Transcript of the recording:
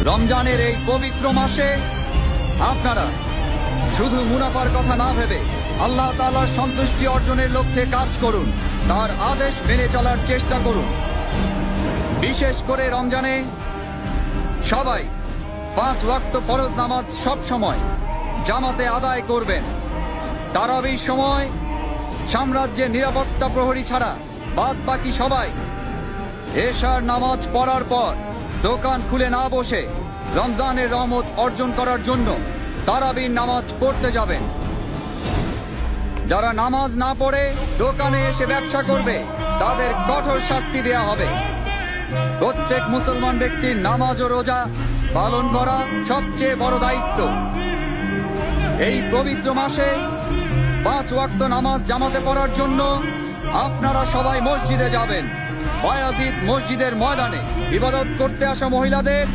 রমজানের এই পবিত্র মাসে আপনারা শুধু মুনাফার কথা না ভেবে আল্লাহ তাআলার সন্তুষ্টি অর্জনের লক্ষ্যে কাজ করুন, তার আদেশ মেনে চলার চেষ্টা করুন। বিশেষ করে রমজানে সবাই 5 ওয়াক্ত ফরজ নামাজ সব সময় জামাতে আদায় করবেন। তারাবির সময় সাম্রাজ্যের নিরাপত্তা প্রহরী ছাড়া বাদ বাকি সবাই এশার নামাজ পড়ার পর দোকান খুলে না বসে রমজানের রহমত অর্জন করার জন্য তারাবির নামাজ পড়তে যাবেন। যারা নামাজ না পড়ে দোকানে এসে ব্যবসা করবে তাদের কঠোর শাস্তি দেয়া হবে। প্রত্যেক মুসলমান ব্যক্তির নামাজ ও রোজা পালন করা সবচেয়ে বড় দায়িত্ব। এই পবিত্র মাসে 5 ওয়াক্ত নামাজ জামাতে পড়ার জন্য আপনারা সবাই মসজিদে যাবেন। বায়াজিদ মসজিদের ময়দানে ইবাদত করতে আসা মহিলাদের